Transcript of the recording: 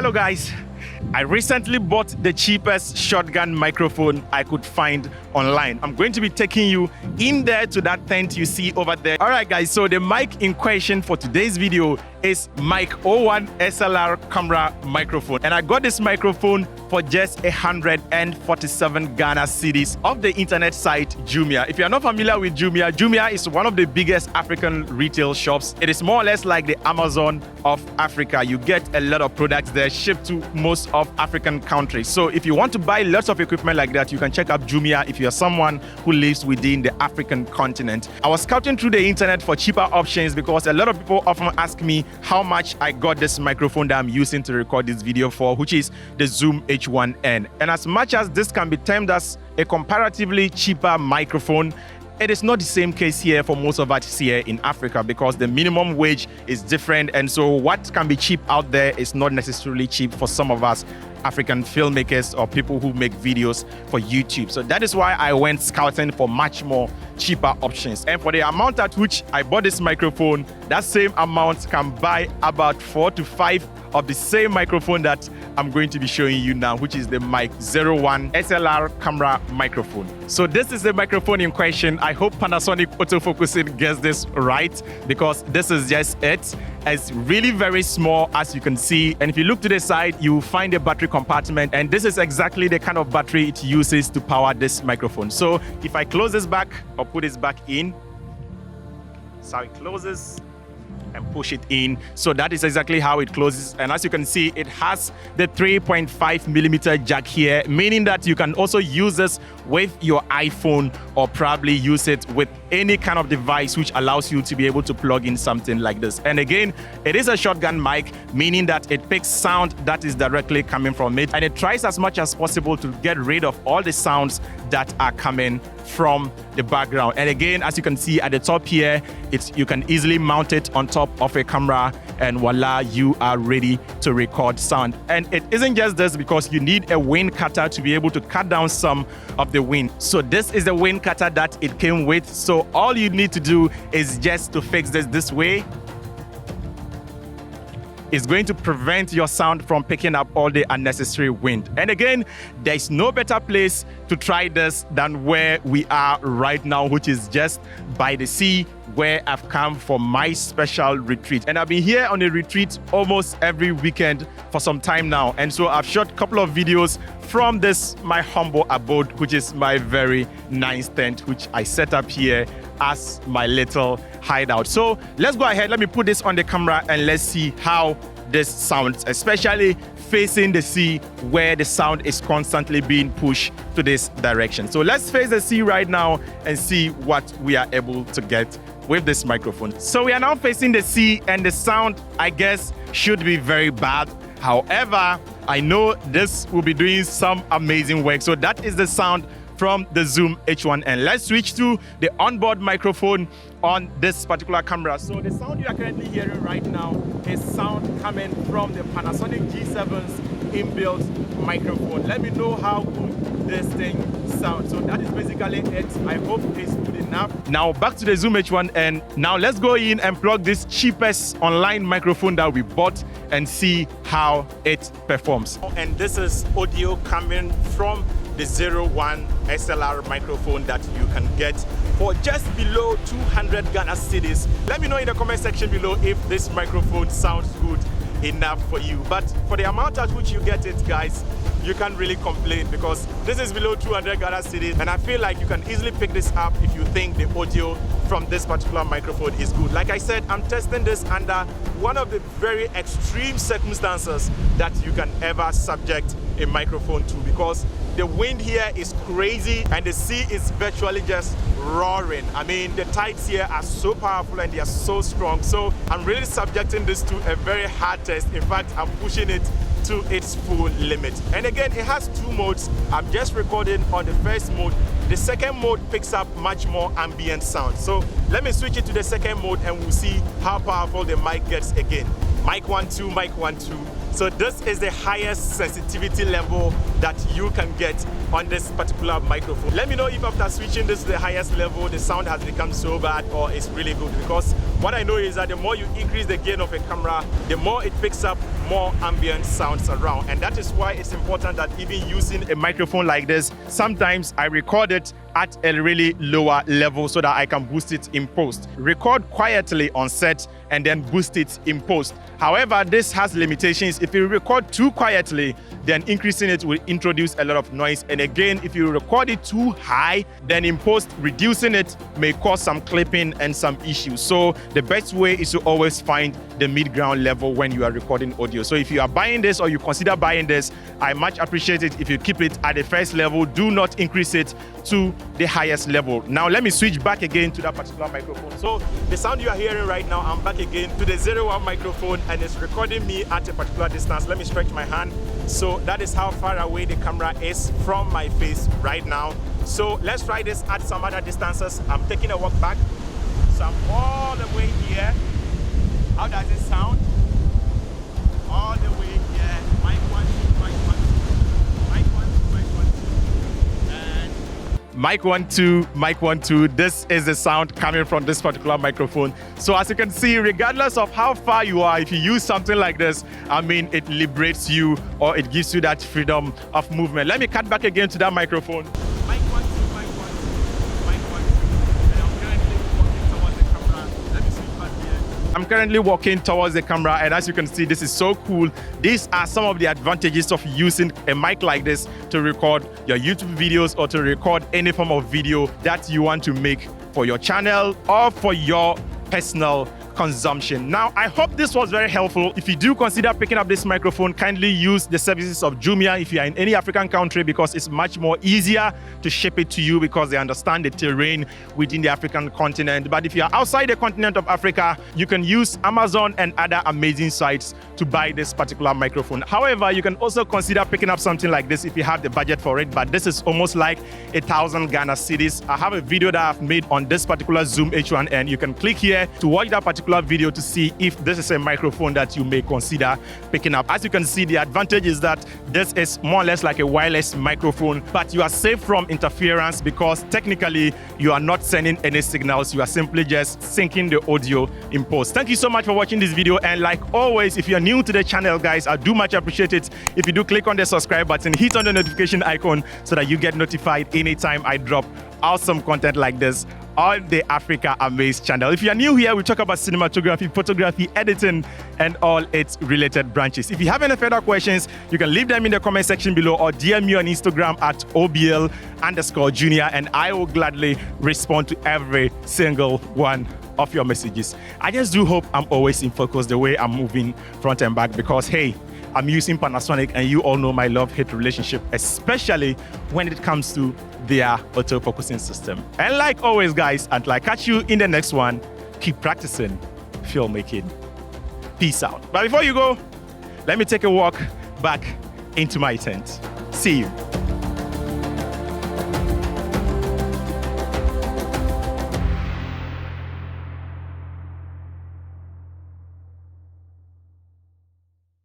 Hello guys, I recently bought the cheapest shotgun microphone I could find online. I'm going to be taking you in there to that tent you see over there. All right guys, so the mic in question for today's video is Mic 01 SLR camera microphone. And I got this microphone for just 147 Ghana cedis off the internet site Jumia. If you're not familiar with Jumia, Jumia is one of the biggest African retail shops. It is more or less like the Amazon of Africa. You get a lot of products there shipped to most of African countries. So if you want to buy lots of equipment like that, you can check out Jumia if you're someone who lives within the African continent. I was scouting through the internet for cheaper options because a lot of people often ask me how much I got this microphone that I'm using to record this video for, which is the Zoom H1N. And as much as this can be termed as a comparatively cheaper microphone, it is not the same case here for most of us here in Africa because the minimum wage is different. And so what can be cheap out there is not necessarily cheap for some of us African filmmakers or people who make videos for YouTube. So that is why I went scouting for much more cheaper options. And for the amount at which I bought this microphone, that same amount can buy about 4 to 5 of the same microphone that I'm going to be showing you now, which is the Mic 01 SLR camera microphone. So this is the microphone in question. I hope Panasonic autofocusing gets this right because this is just it. It's really very small, as you can see. And if you look to the side, you will find a battery compartment. And this is exactly the kind of battery it uses to power this microphone. So if I close this back or put this back in, so it closes and push it in. So that is exactly how it closes. And as you can see, it has the 3.5 millimeter jack here, meaning that you can also use this with your iPhone or probably use it with any kind of device which allows you to be able to plug in something like this. And again, it is a shotgun mic, meaning that it picks sound that is directly coming from it. And it tries as much as possible to get rid of all the sounds that are coming from the background. And again, as you can see at the top here, you can easily mount it on top of a camera and voila, you are ready to record sound. And it isn't just this because you need a wind cutter to be able to cut down some of the wind. So this is the wind cutter that it came with. So all you need to do is just to fix this way. It's going to prevent your sound from picking up all the unnecessary wind. And again, there's no better place to try this than where we are right now, which is just by the sea, where I've come for my special retreat. And I've been here on a retreat almost every weekend for some time now. And so I've shot a couple of videos from this, my humble abode, which is my very nice tent, which I set up here as my little hideout. So let's go ahead, let me put this on the camera and let's see how this sounds, especially facing the sea where the sound is constantly being pushed to this direction. So let's face the sea right now and see what we are able to get with this microphone. So we are now facing the sea and the sound, I guess, should be very bad. However, I know this will be doing some amazing work. So that is the sound from the Zoom H1N. Let's switch to the onboard microphone on this particular camera. So the sound you are currently hearing right now is sound coming from the Panasonic G7's inbuilt microphone. Let me know how good this thing sounds. So that is basically it. I hope it's good enough. Now back to the Zoom H1N. Now let's go in and plug this cheapest online microphone that we bought and see how it performs. And this is audio coming from the 01 SLR microphone that you can get for just below 200 Ghana cedis. Let me know in the comment section below if this microphone sounds good enough for you. But for the amount at which you get it, guys, you can't really complain because this is below 200 Ghana cedis, and I feel like you can easily pick this up if you think the audio from this particular microphone is good. Like I said, I'm testing this under one of the very extreme circumstances that you can ever subject a microphone to because the wind here is crazy and the sea is virtually just roaring. I mean, the tides here are so powerful and they are so strong. So I'm really subjecting this to a very hard test. In fact, I'm pushing it to its full limit. And again, it has two modes. I'm just recording on the first mode. The second mode picks up much more ambient sound. So let me switch it to the second mode and we'll see how powerful the mic gets again. Mic 1 2, mic 1 2. So this is the highest sensitivity level that you can get on this particular microphone. Let me know if after switching this to the highest level, the sound has become so bad or it's really good, because what I know is that the more you increase the gain of a camera, the more it picks up more ambient sounds around. And that is why it's important that even using a microphone like this, sometimes I record it at a really lower level so that I can boost it in post. Record quietly on set and then boost it in post. However, this has limitations. If you record too quietly, then increasing it will introduce a lot of noise. And again, if you record it too high, then in post, reducing it may cause some clipping and some issues. So the best way is to always find the mid-ground level when you are recording audio. So if you are buying this or you consider buying this, I much appreciate it if you keep it at the first level. Do not increase it to the highest level. Now let me switch back again to that particular microphone. So the sound you are hearing right now, I'm back again to the 01 microphone, and it's recording me at a particular distance. Let me stretch my hand. So that is how far away the camera is from my face right now. So let's try this at some other distances. I'm taking a walk back. So I'm all the way here. How does it sound? All the way here. Mic 1, 2, mic 1, 2. Mic 1, 2, mic 1, 2. And mic 1, 2, mic 1, 2. This is the sound coming from this particular microphone. So as you can see, regardless of how far you are, if you use something like this, I mean, it liberates you or it gives you that freedom of movement. Let me cut back again to that microphone. Mic 1, 2, mic 1, 2, mic 1, 2. And I'm currently walking towards the camera. Let me switch back here. I'm currently walking towards the camera, and as you can see, this is so cool. These are some of the advantages of using a mic like this to record your YouTube videos or to record any form of video that you want to make for your channel or for your personal consumption. Now, I hope this was very helpful. If you do consider picking up this microphone, kindly use the services of Jumia if you are in any African country, because it's much more easier to ship it to you because they understand the terrain within the African continent. But if you are outside the continent of Africa, you can use Amazon and other amazing sites to buy this particular microphone. However, you can also consider picking up something like this if you have the budget for it, but this is almost like 1,000 Ghana cedis. I have a video that I've made on this particular Zoom H1N. You can click here to watch that particular video to see if this is a microphone that you may consider picking up. As you can see, the advantage is that this is more or less like a wireless microphone, but you are safe from interference because technically you are not sending any signals. You are simply just syncing the audio in post. Thank you so much for watching this video, and like always, if you are new to the channel, guys, I do much appreciate it if you do click on the subscribe button, hit on the notification icon so that you get notified anytime I drop awesome content like this on the Africa Amaze channel. If you are new here, we talk about cinematography, photography, editing, and all its related branches. If you have any further questions, you can leave them in the comment section below or DM me on Instagram at OBL_Junior, and I will gladly respond to every single one of your messages. I just do hope I'm always in focus the way I'm moving front and back, because hey, I'm using Panasonic, and you all know my love-hate relationship, especially when it comes to their auto-focusing system. And like always, guys, until I catch you in the next one, keep practicing filmmaking. Peace out. But before you go, let me take a walk back into my tent. See you.